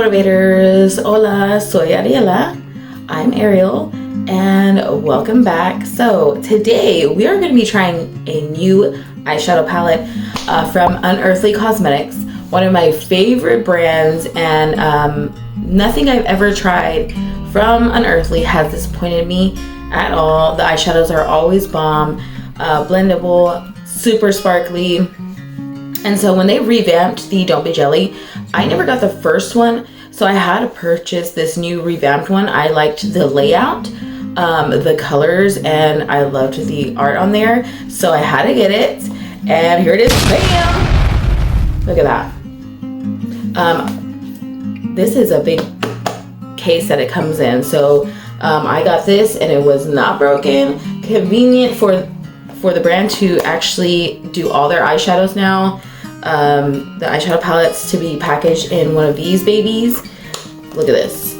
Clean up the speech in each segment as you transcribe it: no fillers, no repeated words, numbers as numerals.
motivators, hola, soy Ariela. I'm Ariel and welcome back. So today we are going to be trying a new eyeshadow palette from Unearthly Cosmetics, one of my favorite brands, and nothing I've ever tried from Unearthly has disappointed me at all. The eyeshadows are always bomb, blendable, super sparkly. And so when they revamped the Don't Be Jelly, I never got the first one, so I had to purchase this new revamped one. I liked the layout, the colors, and I loved the art on there, so I had to get it. And here it is. Bam! Look at that. This is a big case that it comes in, so I got this and it was not broken. Convenient for the brand to actually do all their eyeshadows now. The eyeshadow palettes to be packaged in one of these babies. Look at this.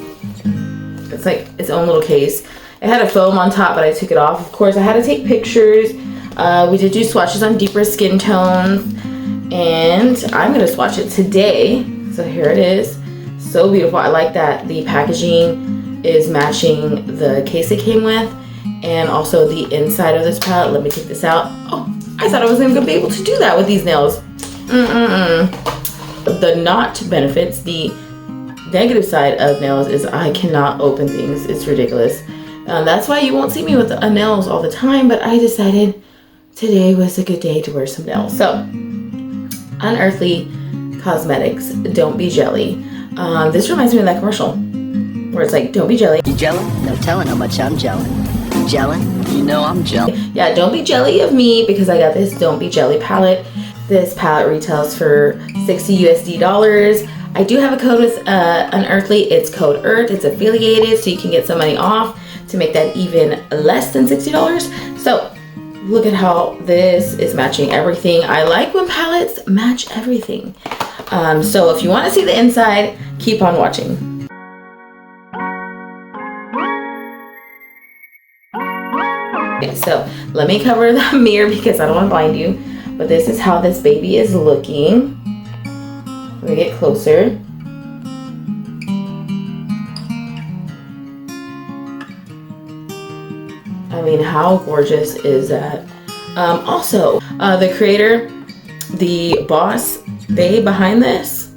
It's like its own little case. It had a foam on top, but I took it off. Of course, I had to take pictures. We did do swatches on deeper skin tones, and I'm gonna swatch it today. So here it is. So beautiful. I like that the packaging is matching the case it came with, and also the inside of this palette. Let me take this out. Oh, I thought I wasn't gonna be able to do that with these nails. The not benefits, the negative side of nails is I cannot open things. It's ridiculous. That's why you won't see me with nails all the time, but I decided today was a good day to wear some nails. So, Unearthly Cosmetics, Don't Be Jelly. This reminds me of that commercial where it's like, don't be jelly. You gelling? No telling how much I'm gelling. You gelling? You know I'm gelling. Yeah, don't be jelly of me because I got this Don't Be Jelly palette. This palette retails for $60 USD. I do have a code with Unearthly. It's code EARTH. It's affiliated, so you can get some money off to make that even less than $60. So look at how this is matching everything. I like when palettes match everything. So if you want to see the inside, keep on watching. Okay, so let me cover the mirror because I don't want to blind you. But this is how this baby is looking. Let me get closer. I mean, how gorgeous is that? Also, the creator, the boss, they behind this,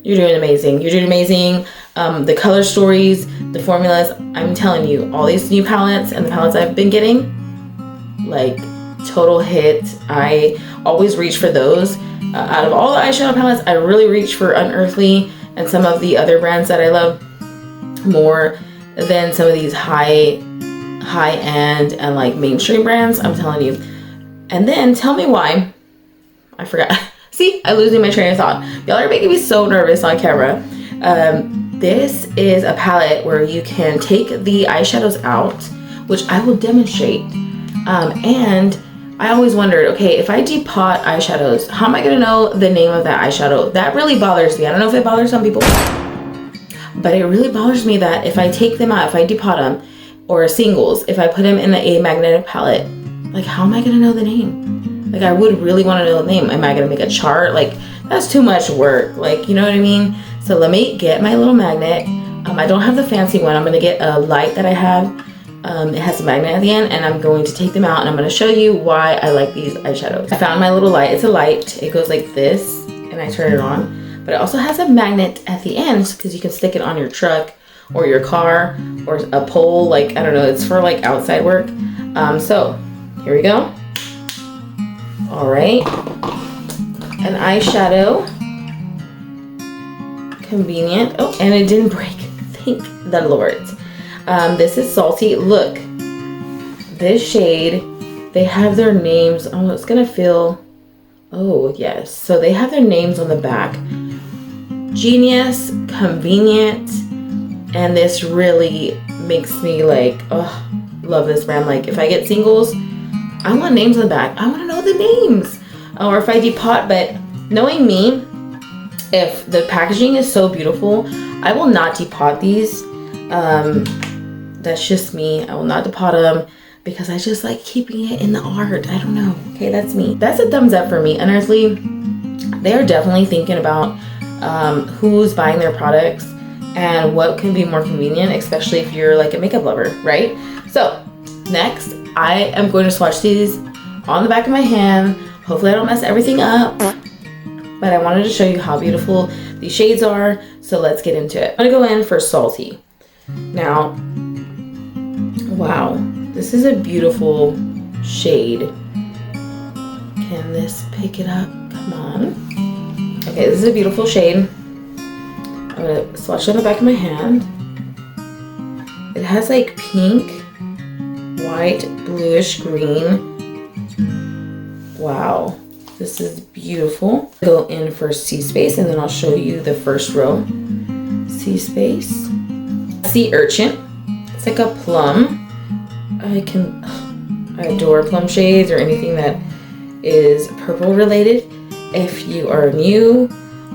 you're doing amazing. You're doing amazing. The color stories, the formulas, I'm telling you, all these new palettes and the palettes I've been getting, like, total hit. I always reach for those. Out of all the eyeshadow palettes, I really reach for Unearthly and some of the other brands that I love more than some of these high-end and like mainstream brands. I'm telling you. And then tell me why. I forgot. See, I'm losing my train of thought. Y'all are making me so nervous on camera. This is a palette where you can take the eyeshadows out, which I will demonstrate. And I always wondered, okay, if I depot eyeshadows, how am I gonna know the name of that eyeshadow? That really bothers me. I don't know if it bothers some people, but it really bothers me that if I take them out, if I depot them, or singles, if I put them in a magnetic palette, like, how am I gonna know the name? Like, I would really wanna know the name. Am I gonna make a chart? Like, that's too much work. Like, you know what I mean? So let me get my little magnet. I don't have the fancy one. I'm gonna get a light that I have. It has a magnet at the end, and I'm going to take them out and I'm going to show you why I like these eyeshadows. I found my little light. It's a light. It goes like this and I turn it on, but it also has a magnet at the end because you can stick it on your truck or your car or a pole. Like, I don't know, it's for like outside work. So here we go. All right, an eyeshadow, convenient. Oh, and it didn't break, thank the Lord. This is Salty. Look, this shade, they have their names. Oh, it's gonna feel, oh yes. So they have their names on the back. Genius, convenient, and this really makes me like, oh, love this brand. Like, if I get singles, I want names on the back. I wanna know the names. Or if I depot, but knowing me, if the packaging is so beautiful, I will not depot these. That's just me. I will not depot them because I just like keeping it in the art. I don't know. Okay, that's me. That's a thumbs up for me. Unearthly, they are definitely thinking about who's buying their products and what can be more convenient, especially if you're like a makeup lover, right? So next, I am going to swatch these on the back of my hand. Hopefully I don't mess everything up, but I wanted to show you how beautiful these shades are. So let's get into it. I'm gonna go in for Salty. Now, wow, this is a beautiful shade. Can this pick it up? Come on. Okay, this is a beautiful shade. I'm gonna swatch it on the back of my hand. It has like pink, white, bluish green. Wow, this is beautiful. Go in for Sea Space, and then I'll show you the first row. Sea Space. Sea Urchin. It's like a plum. I adore plum shades or anything that is purple related. If you are new,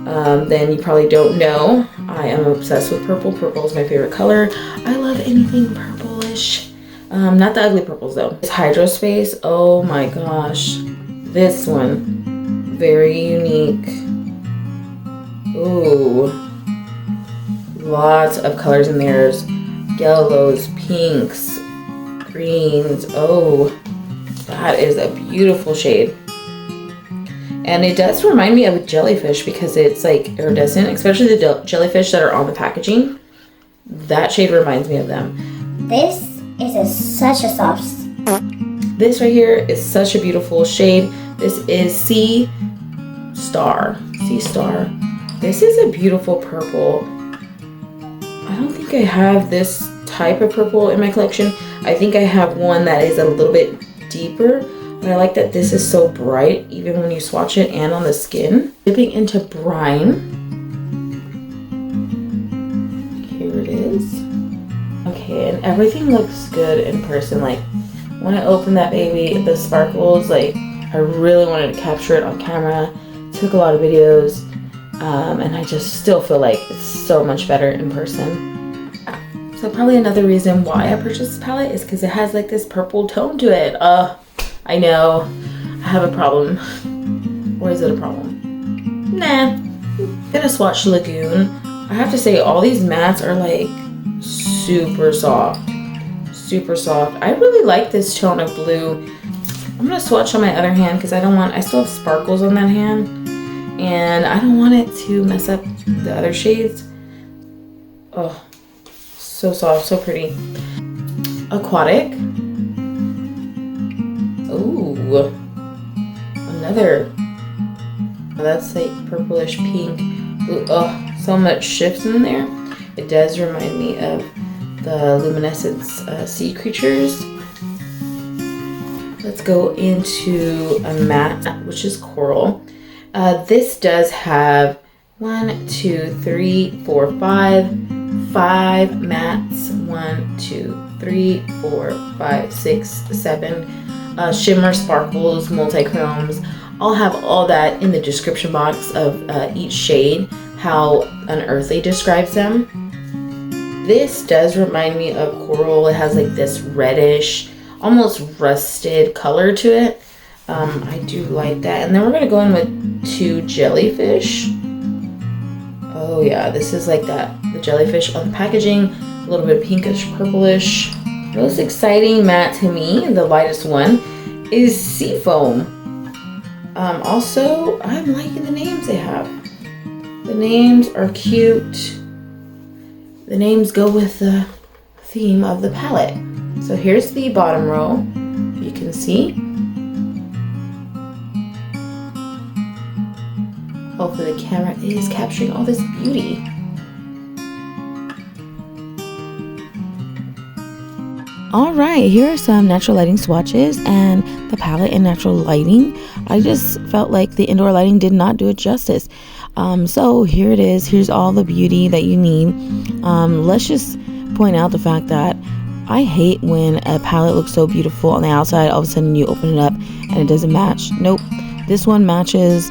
then you probably don't know. I am obsessed with purple. Purple is my favorite color. I love anything purplish. Not the ugly purples though. It's Hydrospace. Oh my gosh. This one. Very unique. Ooh. Lots of colors in there. Yellows, pinks, greens. Oh, that is a beautiful shade. And it does remind me of a jellyfish because it's like iridescent, especially the jellyfish that are on the packaging. That shade reminds me of them. This is such a soft. This right here is such a beautiful shade. This is Sea Star. Sea Star. This is a beautiful purple. I don't think I have this type of purple in my collection. I think I have one that is a little bit deeper. But I like that this is so bright, even when you swatch it and on the skin. Dipping into Brine. Here it is. Okay, and everything looks good in person. Like, when I opened that baby, the sparkles, like, I really wanted to capture it on camera. Took a lot of videos, and I just still feel like it's so much better in person. So probably another reason why I purchased this palette is because it has like this purple tone to it. I know, I have a problem. Or is it a problem? Nah. I'm gonna swatch Lagoon. I have to say, all these mattes are like super soft. Super soft. I really like this tone of blue. I'm gonna swatch on my other hand because I still have sparkles on that hand. And I don't want it to mess up the other shades. Oh, so soft, so pretty. Aquatic. Ooh, another. That's like purplish pink. Ooh, oh, so much shifts in there. It does remind me of the Luminescence sea creatures. Let's go into a matte, which is Coral. This does have 5 mattes. 1, 2, 3, 4, 5, 6, 7 shimmer sparkles, multichromes. I'll have all that in the description box of each shade, how Unearthly describes them. This does remind me of Coral. It has like this reddish, almost rusted color to it. I do like that. And then we're gonna go in with 2 Jellyfish. Oh yeah, this is like that, the jellyfish on the packaging, a little bit pinkish, purplish. Most exciting matte to me, the lightest one, is Seafoam. Also, I'm liking the names they have. The names are cute. The names go with the theme of the palette. So here's the bottom row, you can see. Hopefully the camera is capturing all this beauty. All right, here are some natural lighting swatches and the palette in natural lighting. I just felt like the indoor lighting did not do it justice. So here it is. Here's all the beauty that you need. Let's just point out the fact that I hate when a palette looks so beautiful on the outside, all of a sudden you open it up and it doesn't match. Nope, this one matches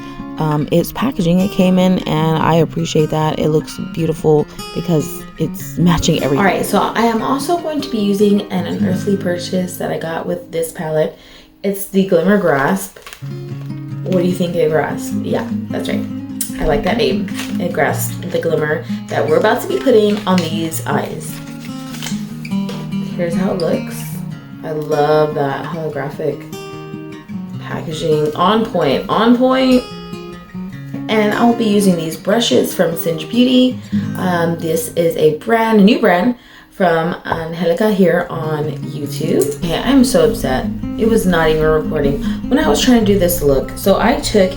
its packaging it came in, and I appreciate that. It looks beautiful because it's matching everything. All right, so I am also going to be using an Unearthly purchase that I got with this palette. It's the Glimmer Grasp. What do you think of Grasp? Yeah, that's right. I like that name. It grasps the glimmer that we're about to be putting on these eyes. Here's how it looks. I love that holographic packaging. On point, on point. And I'll be using these brushes from Singe Beauty. This is a new brand from Angelica here on YouTube. Okay, I'm so upset. It was not even recording when I was trying to do this look. So I took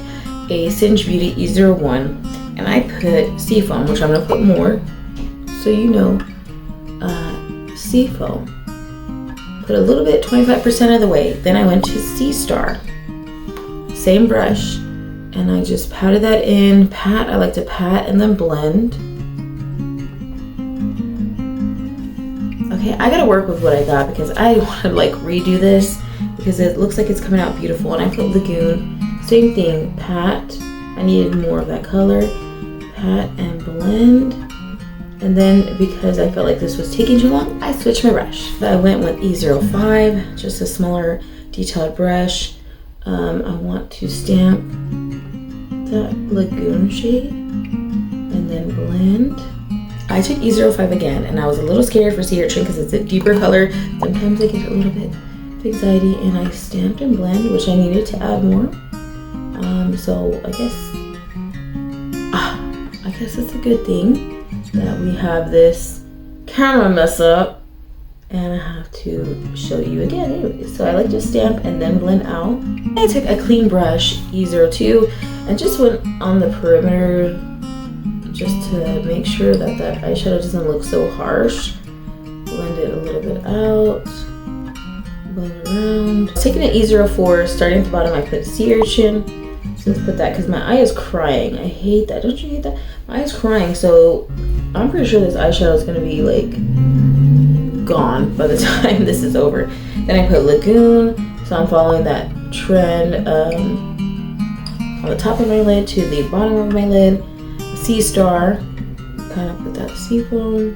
a Singe Beauty E01 and I put Seafoam, which I'm gonna put more, so you know, Seafoam. Put a little bit, 25% of the way. Then I went to Sea Star, same brush, and I just patted that in. I like to pat and then blend. Okay, I gotta work with what I got because I want to like redo this because it looks like it's coming out beautiful. And I put Lagoon, same thing, pat. I needed more of that color. Pat and blend. And then because I felt like this was taking too long, I switched my brush. I went with E05, just a smaller detailed brush. I want to stamp that Lagoon shade and then blend. I took E05 again and I was a little scared for Sea Urchin because it's a deeper color. Sometimes I get a little bit of anxiety, and I stamped and blend, which I needed to add more. So I guess it's a good thing that we have this camera mess up and I have to show you again anyway. So I like to stamp and then blend out. I took a clean brush, E02, and just went on the perimeter just to make sure that that eyeshadow doesn't look so harsh. Blend it a little bit out, blend around. Taking an E04, starting at the bottom, I put Sea Urchin. So let's put that because my eye is crying. I hate that. Don't you hate that? My eye is crying, so I'm pretty sure this eyeshadow is gonna be like gone by the time this is over. Then I put Lagoon, so I'm following that trend on the top of my lid to the bottom of my lid. Sea Star, kind of put that seafoam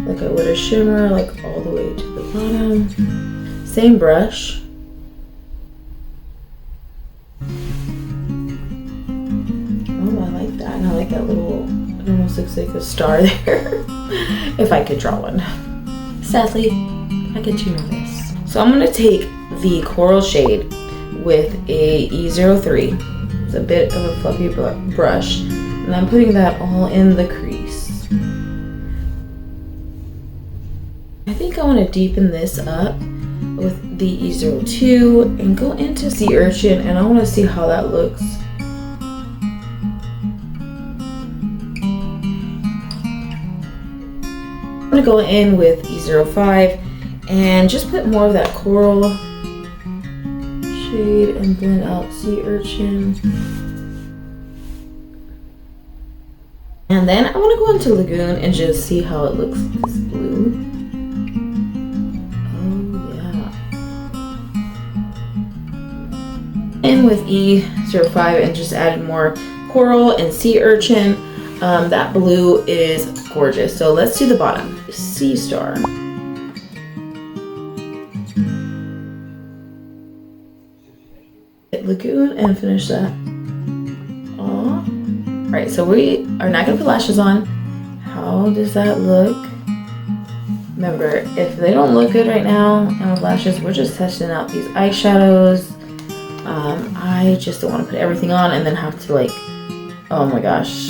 like I would a shimmer, like all the way to the bottom. Same brush. Oh, I like that. And I like that little, it almost looks like a star there. If I could draw one. Sadly, I get too nervous. So I'm gonna take the coral shade with a E03. It's a bit of a fluffy brush. And I'm putting that all in the crease. I think I want to deepen this up with the E02 and go into Sea Urchin, and I want to see how that looks. I'm going to go in with E05 and just put more of that coral shade and blend out Sea Urchin. And then I want to go into Lagoon and just see how it looks with this blue. Oh yeah. And with E05 and just added more coral and Sea Urchin. That blue is gorgeous. So let's do the bottom. Sea Star. Hit Lagoon and finish that. Aw. Right, so we are not gonna put lashes on. How does that look? Remember, if they don't look good right now and with lashes, we're just testing out these eyeshadows. I just don't want to put everything on and then have to like, oh my gosh,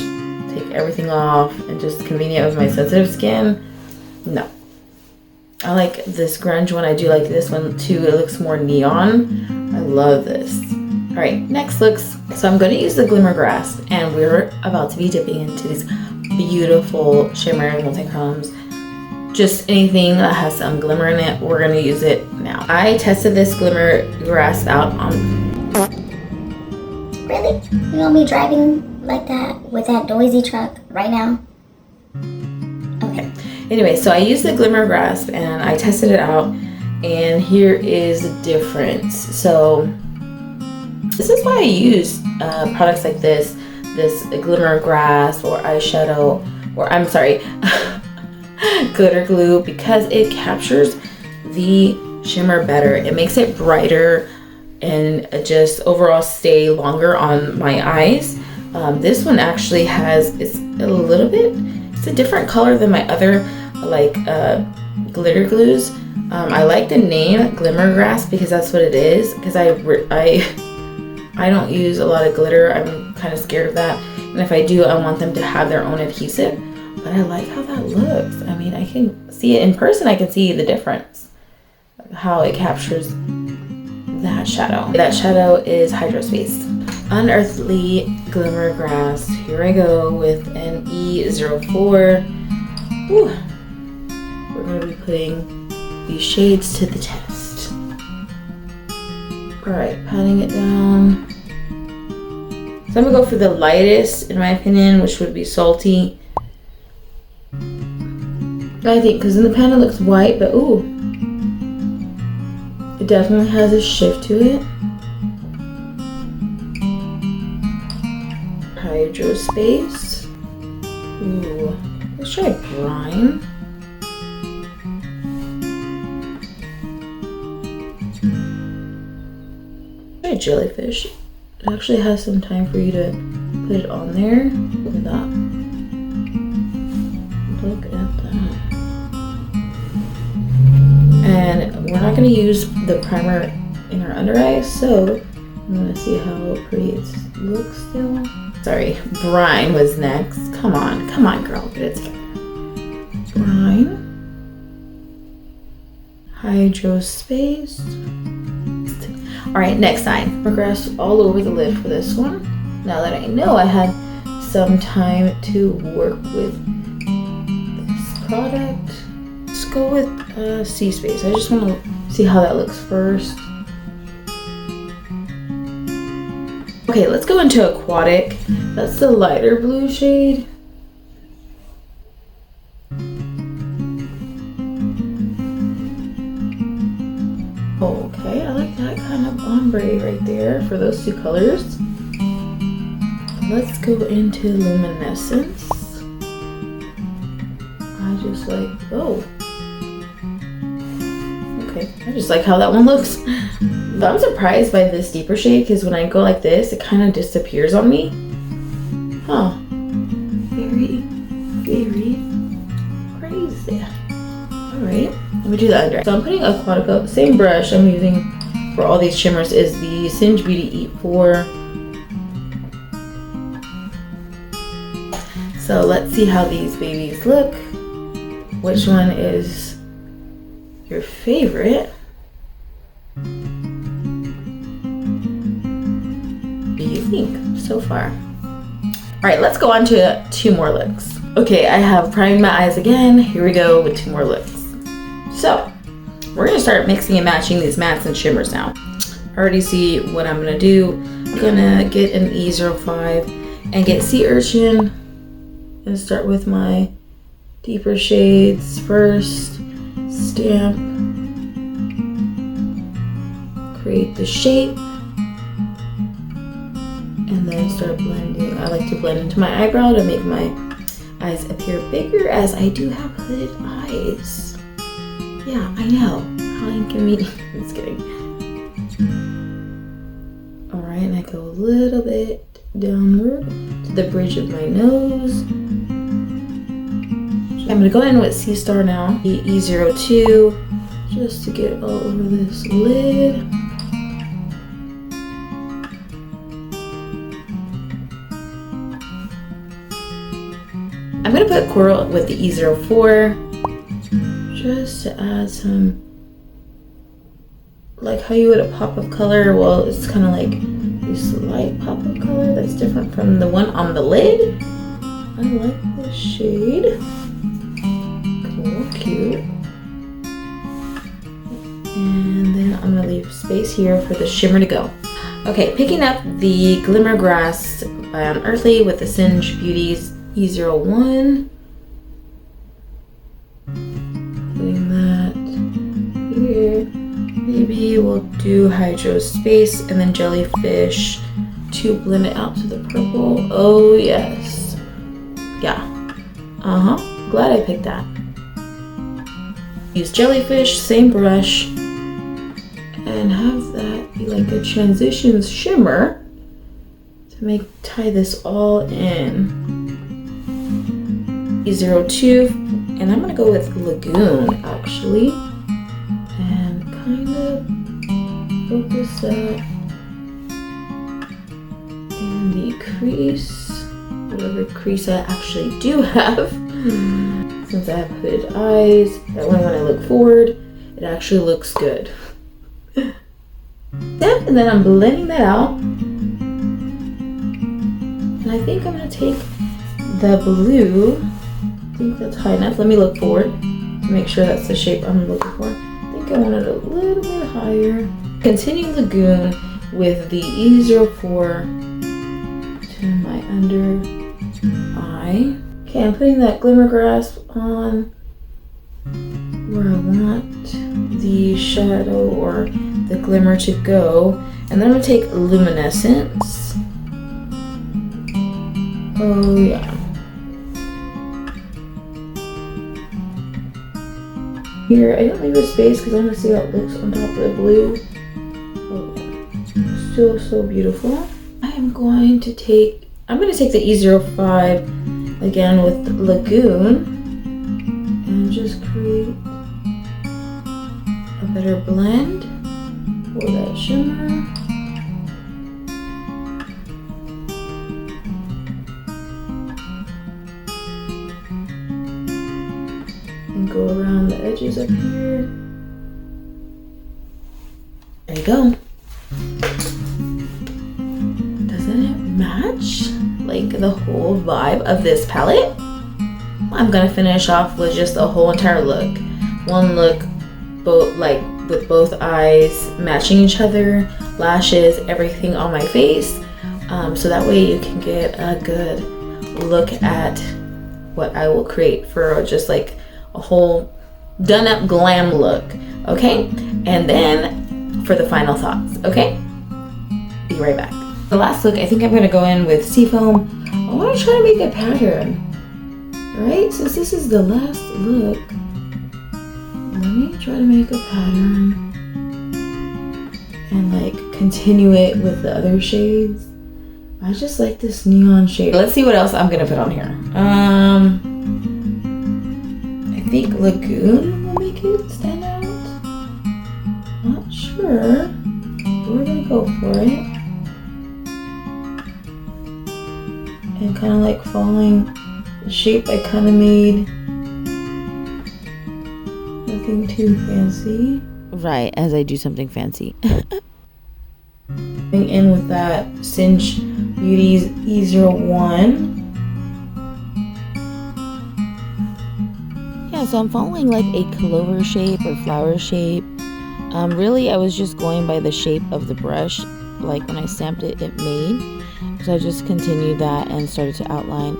take everything off and just convenient with my sensitive skin. No. I like this grunge one. I do like this one too. It looks more neon. I love this. All right, next looks. So I'm going to use the Glimmer Grasp, and we're about to be dipping into these beautiful shimmer multichromes. Just anything that has some glimmer in it, we're going to use it now. I tested this Glimmer Grasp out on... Really? You want me driving like that with that noisy truck right now? Okay. Anyway, so I used the Glimmer Grasp and I tested it out, and here is the difference. So this is why I use products like this Glimmer Grasp or eyeshadow, or I'm sorry, glitter glue, because it captures the shimmer better. It makes it brighter and just overall stay longer on my eyes. This one actually it's a little bit, it's a different color than my other like glitter glues. I like the name Glimmer Grass because that's what it is, because I don't use a lot of glitter. I'm kind of scared of that, and if I do, I want them to have their own adhesive. But I like how that looks. I mean, I can see it in person. I can see the difference, how it captures that shadow. That shadow is Hydrospace Unearthly Glimmer Grass. Here I go with an E04. Whew. We're going to be putting these shades to the test. Alright, patting it down. So I'm going to go for the lightest, in my opinion, which would be Salty. I think, because in the pan it looks white, but ooh. It definitely has a shift to it. Hydrospace. Ooh. Let's try Brine. Try Jellyfish. It actually has some time for you to put it on there. Look at that. Look at that. And we're not going to use the primer in our under eyes, so I'm going to see how pretty it looks still. Sorry, Brine was next. Come on, girl, get it together. Brine. Hydrospace. Alright, next sign. Progress all over the lid for this one. Now that I know I had some time to work with this product, let's go with Sea Space. I just want to see how that looks first. Okay, let's go into Aquatic. That's the lighter blue shade. Okay, I like that kind of ombre right there for those two colors. Let's go into Luminescence. I just like, oh. Okay, I just like how that one looks. But I'm surprised by this deeper shade because when I go like this, it kind of disappears on me. Huh. Very, very crazy. Alright, let me do the under. So I'm putting Aquatic up. Same brush I'm using for all these shimmers is the Singe Beauty Eat 4. So let's see how these babies look. Which one is your favorite? What do you think so far? Alright, let's go on to 2 more looks. Okay, I have primed my eyes again. Here we go with 2 more looks. So, we're going to start mixing and matching these mattes and shimmers now. I already see what I'm going to do. I'm going to get an E05 and get Sea Urchin and start with my deeper shades first. Stamp. Create the shape. And then start blending. I like to blend into my eyebrow to make my eyes appear bigger as I do have hooded eyes. Yeah, I know. How inconvenient. I'm just kidding. Alright, and I go a little bit downward to the bridge of my nose. I'm going to go in with Sea Star now. The E02, just to get all over this lid. I'm going to put Coral with the E04. Just to add some, like how you would a pop of color. Well, it's kind of like a slight pop of color that's different from the one on the lid. I like this shade. Cool, cute. And then I'm gonna leave space here for the shimmer to go. Okay, picking up the Glimmer Grass by Unearthly with the Singe Beauty's E01. Putting that here. Maybe we'll do Hydrospace and then Jellyfish to blend it out to the purple. Oh yes. Yeah. Glad I picked that. Use Jellyfish, same brush, and have that be like a transitions shimmer to tie this all in. E02, and I'm gonna go with Lagoon actually, and kind of focus that in the crease, whatever crease I actually do have. Since I have hooded eyes, that way when I look forward, it actually looks good. And then I'm blending that out. And I think I'm gonna take the blue. I think that's high enough. Let me look forward to make sure that's the shape I'm looking for. I think I want it a little bit higher. Continue Lagoon with the E04 to my under eye. Okay, I'm putting that glimmer grasp on where I want the shadow or the glimmer to go. And then I'm gonna take Luminescence. Oh yeah. Here, I don't leave a space because I want to see how it looks on top of the blue. Oh yeah. So beautiful. I'm going to take the E05 again with Lagoon and just create a better blend for that shimmer. And go around the edges up here. There you go. Doesn't it match like the whole vibe of this palette? I'm gonna finish off with just the whole entire look. One look, both like with both eyes matching each other, lashes, everything on my face, so that way you can get a good look at what I will create for just like a whole done up glam look. Okay, and then for the final thoughts. Okay, be right back. The last look, I think I'm gonna go in with seafoam. I want to try to make a pattern, right? Since this is the last look, let me try to make a pattern and like continue it with the other shades. I just like this neon shade. Let's see what else I'm gonna put on here. I think Lagoon will make it stand out. Not sure, but we're gonna go for it. And kind of like following the shape I kind of made. Nothing too fancy. Right, as I do something fancy. Going in with that Cinch Beauty's E01. Yeah, so I'm following like a clover shape or flower shape. Really, I was just going by the shape of the brush. Like when I stamped it, it made. So I just continued that and started to outline.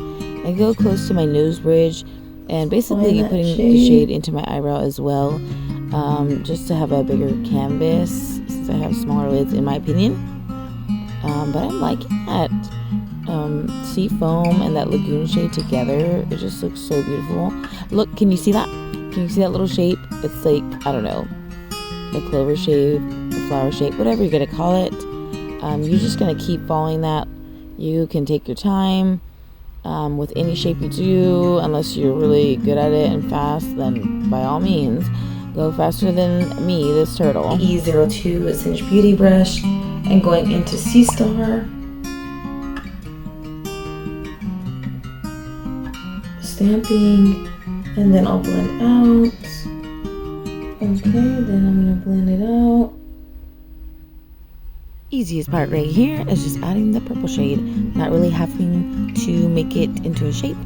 I go close to my nose bridge and basically putting the shade into my eyebrow as well, just to have a bigger canvas since I have smaller lids in my opinion. But I'm liking that sea foam and that Lagoon shade together. It just looks so beautiful. Look, can you see that? Can you see that little shape? It's like, I don't know, a clover shape, a flower shape, whatever you're gonna call it. You're just gonna keep following that. You can take your time with any shape you do, unless you're really good at it and fast, then by all means, go faster than me, this turtle. E02 with Cinch Beauty brush and going into Sea Star. Stamping, and then I'll blend out. Okay, then I'm gonna blend it out. Easiest part right here is just adding the purple shade, not really having to make it into a shape,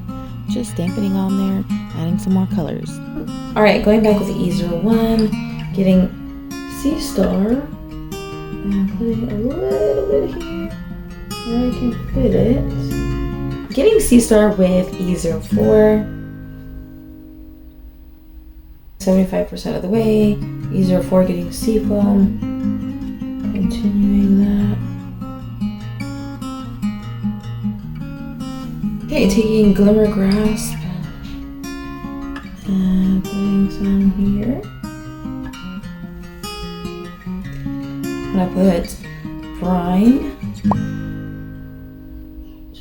just stamping on there, adding some more colors. All right, going back with the E01, getting Sea Star and putting a little bit here where I can fit it. Getting Sea Star with E04, 75% of the way. E04 getting seafoam. Continuing that. Okay, taking Glimmer Grasp and putting some here. I'm gonna put Brine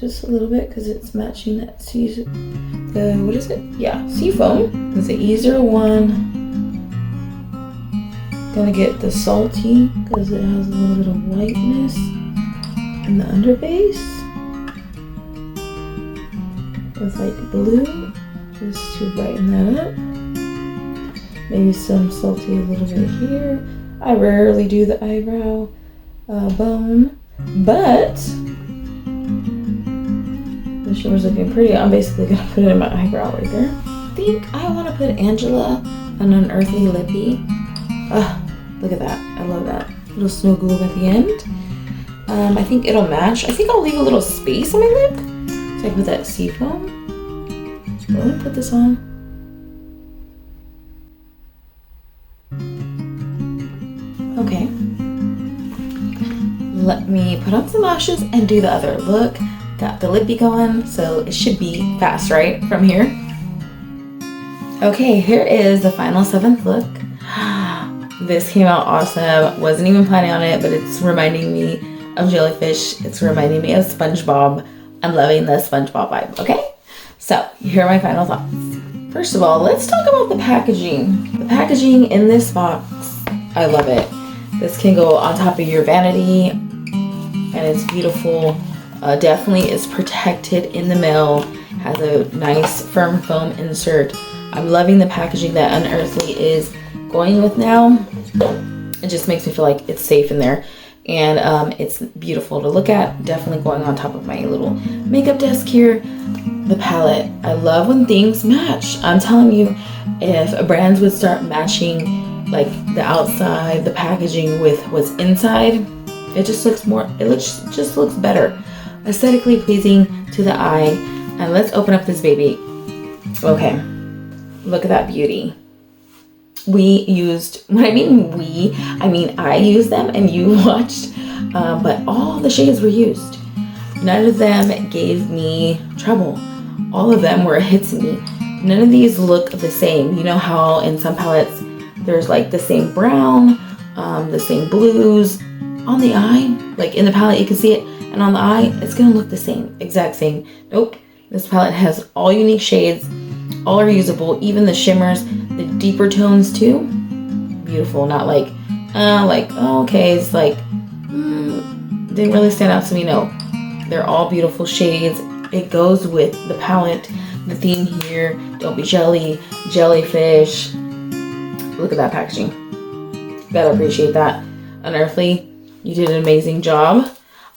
just a little bit because it's matching that sea, what is it? Yeah, sea foam. It's the E01. Gonna get the salty because it has a little bit of whiteness in the underbase with like blue, just to brighten that up. Maybe some salty a little bit here. I rarely do the eyebrow bone, but the shimmer's looking pretty. I'm basically gonna put it in my eyebrow right there. I think I want to put Angela an Unearthly lippy. Look at that. I love that. Little snow globe at the end. I think it'll match. I think I'll leave a little space on my lip so I can put that sea foam. So let me put this on. Okay. Let me put on some lashes and do the other look. Got the lippy going, so it should be fast, right? From here. Okay, here is the final 7th look. This came out awesome. Wasn't even planning on it, but it's reminding me of Jellyfish. It's reminding me of SpongeBob. I'm loving the SpongeBob vibe, okay? So, here are my final thoughts. First of all, let's talk about the packaging. The packaging in this box, I love it. This can go on top of your vanity, and it's beautiful. Definitely is protected in the mail. Has a nice firm foam insert. I'm loving the packaging that Unearthly is going with now. It just makes me feel like it's safe in there, and it's beautiful to look at. Definitely going on top of my little makeup desk here. The palette, I love when things match. I'm telling you, if brands would start matching like the outside, the packaging with what's inside, it just looks just looks better, aesthetically pleasing to the eye. And let's open up this baby. Okay, look at that beauty. We used, when I mean we, I mean I used them and you watched, but all the shades were used. None of them gave me trouble. All of them were a hit to me. None of these look the same. You know how in some palettes there's like the same brown, the same blues. On the eye, like in the palette you can see it, and on the eye it's gonna look the same, exact same. Nope, this palette has all unique shades. All are usable, even the shimmers, the deeper tones too. Beautiful, not like, oh, okay, it's like, didn't really stand out to me. No, they're all beautiful shades. It goes with the palette, the theme here. Don't be jelly, jellyfish. Look at that packaging. Gotta appreciate that. Unearthly, you did an amazing job.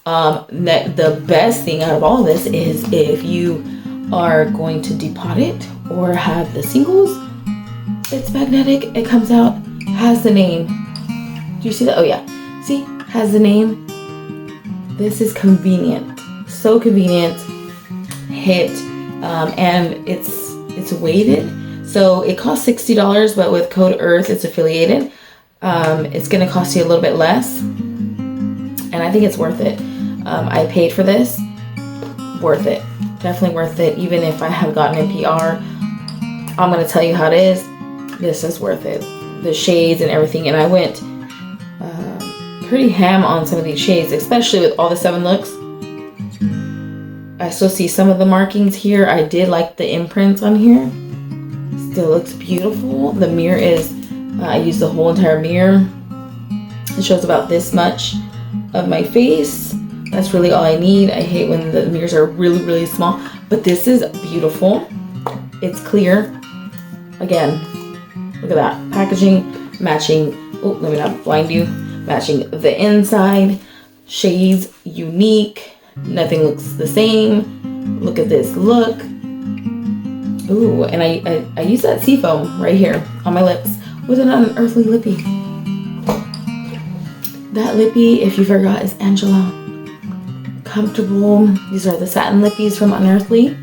The best thing out of all of this is if you are going to depot it or have the singles, it's magnetic. It comes out, has the name. Do you see that? Oh yeah, see, has the name. This is convenient, so convenient. Hit, and it's weighted, so it costs $60, but with code Earth it's affiliated. It's gonna cost you a little bit less, and I think it's worth it. I paid for this. Worth it. Definitely worth it. Even if I have gotten NPR, I'm gonna tell you how it is. This is worth it. The shades and everything, and I went pretty ham on some of these shades, especially with all the 7 looks. I still see some of the markings here. I did like the imprints on here. Still looks beautiful. The mirror is, I used the whole entire mirror. It shows about this much of my face. That's really all I need. I hate when the mirrors are really, really small, but this is beautiful. It's clear. Again, look at that. Packaging, matching, oh, let me not blind you. Matching the inside, shades, unique. Nothing looks the same. Look at this look. Ooh, and I use that sea foam right here on my lips with an Unearthly lippy. That lippy, if you forgot, is Angela. Comfortable. These are the satin lippies from Unearthly.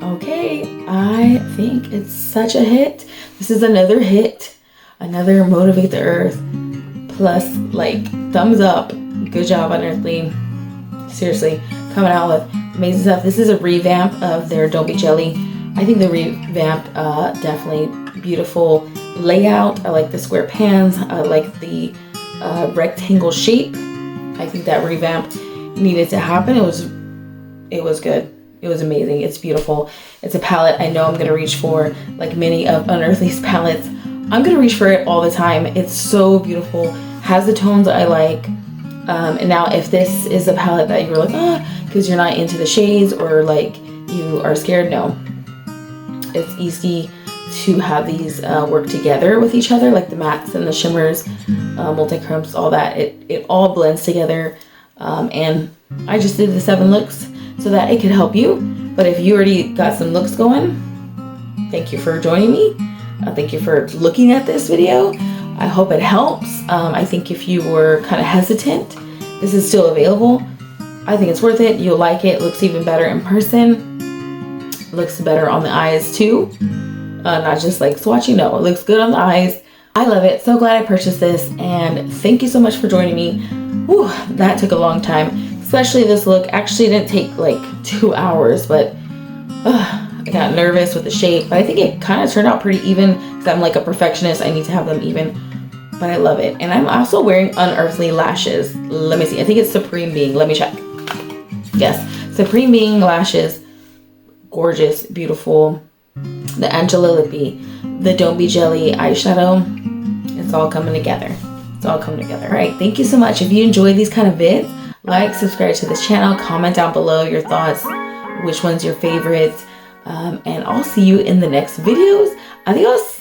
Okay, I think it's such a hit. This is another hit. Another Motivate the Earth. Plus, like, thumbs up. Good job, Unearthly. Seriously, coming out with amazing stuff. This is a revamp of their Don't Be Jelly. I think the revamp, definitely beautiful layout. I like the square pans. I like the rectangle shape. I think that revamp needed to happen. It was good. It was amazing. It's beautiful. It's a palette I know I'm going to reach for, like many of Unearthly's palettes. I'm going to reach for it all the time. It's so beautiful. Has the tones I like. And now if this is a palette that you're like, because you're not into the shades or like you are scared, no. It's easy to have these work together with each other, like the mattes and the shimmers, multichromes, all that. It all blends together. And I just did the 7 looks so that it could help you. But if you already got some looks going, thank you for joining me. Thank you for looking at this video. I hope it helps. I think if you were kind of hesitant, this is still available. I think it's worth it. You'll like it. Looks even better in person. Looks better on the eyes too. Not just like swatching. No, it looks good on the eyes. I love it. So glad I purchased this. And thank you so much for joining me. Whew, that took a long time. Especially this look. Actually, it didn't take like 2 hours, but I got nervous with the shape. But I think it kind of turned out pretty even because I'm like a perfectionist. I need to have them even. But I love it. And I'm also wearing Unearthly lashes. Let me see. I think it's Supreme Being. Let me check. Yes. Supreme Being lashes. Gorgeous. Beautiful. The Angela Lippy. The Don't Be Jelly eyeshadow. It's all coming together. It's all coming together. All right. Thank you so much. If you enjoyed these kind of vids, like, subscribe to this channel, comment down below your thoughts, which one's your favorite, and I'll see you in the next videos. Adios.